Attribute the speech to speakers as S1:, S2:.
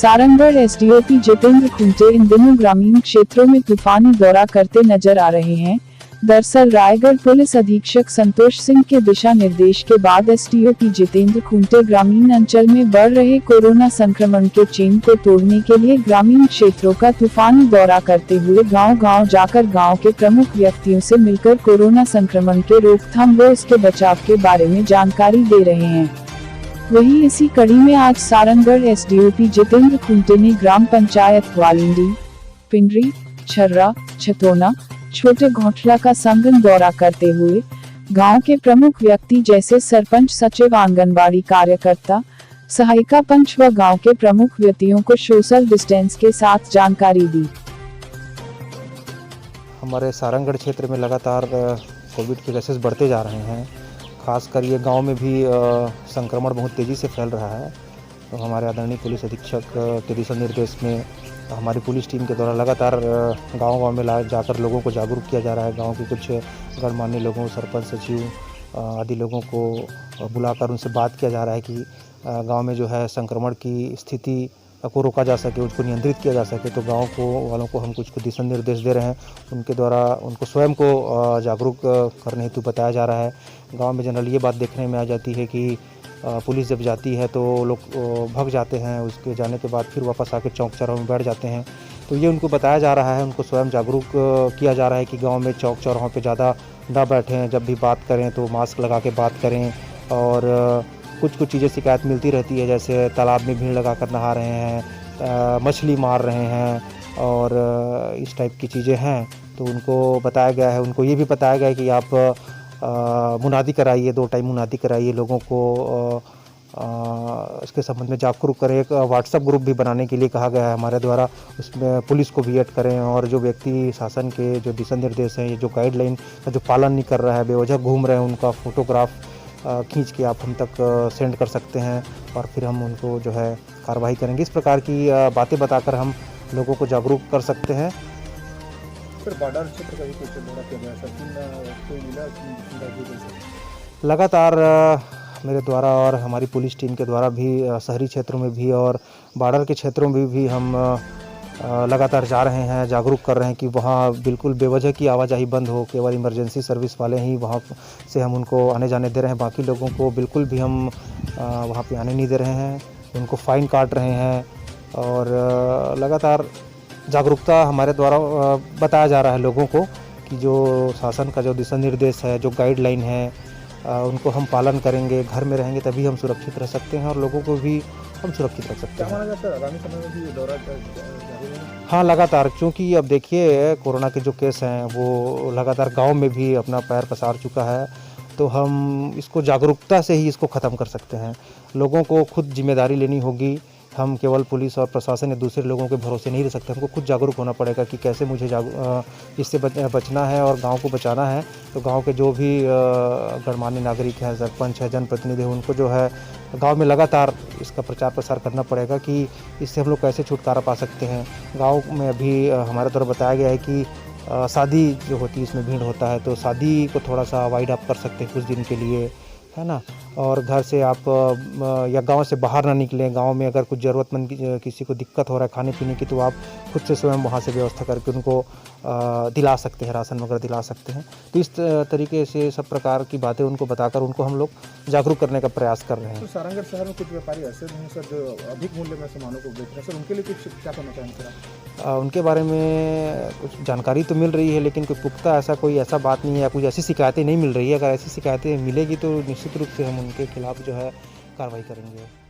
S1: Sarangarh SDOP Jitendra खूंटे इन दिनों ग्रामीण क्षेत्रों में तूफानी दौरा करते नजर आ रहे हैं। दरअसल रायगढ़ पुलिस अधीक्षक संतोष सिंह के दिशा निर्देश के बाद एसडीओपी जितेंद्र खूंटे ग्रामीण अंचल में बढ़ रहे कोरोना संक्रमण के चेन को तोड़ने के लिए ग्रामीण क्षेत्रों का तूफानी दौरा करते हुए गांव-गांव जाकर गांव के प्रमुख व्यक्तियों से मिलकर कोरोना संक्रमण के रोकथाम व उसके बचाव के बारे में जानकारी दे रहे हैं। वहीं इसी कड़ी में आज सारंगगढ़ एसडीओपी जितेंद्र खूंटे ने ग्राम पंचायत ग्वालिंडी, पिंडरी, छर्रा, छतौना, छोटे घोटला का संगम दौरा करते हुए गांव के प्रमुख व्यक्ति जैसे सरपंच, सचिव, आंगनबाड़ी कार्यकर्ता, सहायिका पंच व गांव के प्रमुख व्यक्तियों को सोशल डिस्टेंस के साथ जानकारी दी।
S2: हमारे सारंगगढ़ क्षेत्र में लगातार कोविड के केसेस बढ़ते जा रहे हैं। खासकर ये गांव में भी संक्रमण बहुत तेज़ी से फैल रहा है। तो हमारे आदरणीय पुलिस अधीक्षक के दिशा निर्देश में हमारी पुलिस टीम के द्वारा लगातार गांव-गांव में जाकर लोगों को जागरूक किया जा रहा है। गांव के कुछ गणमान्य लोगों, सरपंच, सचिव आदि लोगों को बुलाकर उनसे बात किया जा रहा है कि गांव में जो है संक्रमण की स्थिति को रोका जा सके, उसको नियंत्रित किया जा सके। तो गांव को वालों को हम कुछ दिशा निर्देश दे रहे हैं। उनके द्वारा उनको स्वयं को जागरूक करने हेतु बताया जा रहा है। गांव में जनरल ये बात देखने में आ जाती है कि पुलिस जब जाती है तो लोग भाग जाते हैं, उसके जाने के बाद फिर वापस आके चौक चौराहों में बैठ जाते हैं। तो ये उनको बताया जा रहा है, उनको स्वयं जागरूक किया जा रहा है कि गाँव में चौक चौराहों पर ज़्यादा ना बैठें, जब भी बात करें तो मास्क लगा के बात करें। और कुछ चीज़ें शिकायत मिलती रहती है, जैसे तालाब में भीड़ लगा कर नहा रहे हैं, मछली मार रहे हैं और इस टाइप की चीज़ें हैं। तो उनको बताया गया है, उनको ये भी बताया गया है कि आप मुनादी कराइए, 2 टाइम मुनादी कराइए, लोगों को इसके संबंध में जागरूक करें। एक व्हाट्सएप ग्रुप भी बनाने के लिए कहा गया है हमारे द्वारा, उसमें पुलिस को भी ऐड करें और जो व्यक्ति शासन के जो दिशा निर्देश हैं, ये जो गाइडलाइन का जो पालन नहीं कर रहा है, बेवजह घूम रहे हैं, उनका फोटोग्राफ खींच के आप हम तक सेंड कर सकते हैं और फिर हम उनको जो है कार्रवाई करेंगे। इस प्रकार की बातें बताकर हम लोगों को जागरूक कर सकते हैं।
S3: सर, बॉर्डर क्षेत्र का भी कुछ दौरा किया गया, कोई मिला?
S2: लगातार मेरे द्वारा और हमारी पुलिस टीम के द्वारा भी शहरी क्षेत्रों में भी और बॉर्डर के क्षेत्रों में भी हम लगातार जा रहे हैं, जागरूक कर रहे हैं कि वहाँ बिल्कुल बेवजह की आवाजाही बंद हो। केवल इमरजेंसी सर्विस वाले ही वहाँ से हम उनको आने जाने दे रहे हैं, बाकी लोगों को बिल्कुल भी हम वहाँ पे आने नहीं दे रहे हैं, उनको फ़ाइन काट रहे हैं। और लगातार जागरूकता हमारे द्वारा बताया जा रहा है लोगों को कि जो शासन का जो दिशा निर्देश है, जो गाइडलाइन है, उनको हम पालन करेंगे, घर में रहेंगे तभी हम सुरक्षित रह सकते हैं और लोगों को भी हम सुरक्षित रख सकते हैं।
S3: आगामी समय में भी दौरा जारी रहेगा?
S2: हाँ, लगातार, क्योंकि अब देखिए कोरोना के जो केस हैं वो लगातार गांव में भी अपना पैर पसार चुका है। तो हम इसको जागरूकता से ही इसको ख़त्म कर सकते हैं। लोगों को खुद जिम्मेदारी लेनी होगी। हम केवल पुलिस और प्रशासन या दूसरे लोगों के भरोसे नहीं रह सकते। हमको खुद जागरूक होना पड़ेगा कि कैसे मुझे इससे बचना है और गांव को बचाना है। तो गांव के जो भी गणमान्य नागरिक हैं, सरपंच है, जनप्रतिनिधि, उनको जो है गांव में लगातार इसका प्रचार प्रसार करना पड़ेगा कि इससे हम लोग कैसे छुटकारा पा सकते हैं। गाँव में अभी हमारे द्वारा बताया गया है कि शादी जो होती है इसमें भीड़ होता है, तो शादी को थोड़ा सा अवॉइड आप कर सकते हैं कुछ दिन के लिए, है ना। और घर से आप या गांव से बाहर ना निकलें। गांव में अगर कुछ ज़रूरतमंद किसी को दिक्कत हो रहा है खाने पीने की, तो आप खुद से स्वयं वहां से व्यवस्था करके उनको दिला सकते हैं, राशन वगैरह दिला सकते हैं। तो इस तरीके से सब प्रकार की बातें उनको बताकर उनको हम लोग जागरूक करने का प्रयास कर रहे हैं।
S3: तो सारंगगढ़ शहर में कुछ व्यापारी ऐसे हैं सर जो अधिक मूल्य में सामानों को बेच रहे हैं, सर उनके लिए कुछ क्या कहना चाहेंगे सर?
S2: उनके बारे में कुछ जानकारी तो मिल रही है, लेकिन कोई पुख्ता ऐसा बात नहीं है या कुछ ऐसी शिकायतें नहीं मिल रही है। अगर ऐसी शिकायतें मिलेगी तो निश्चित रूप से हम उनके खिलाफ जो है कार्रवाई करेंगे।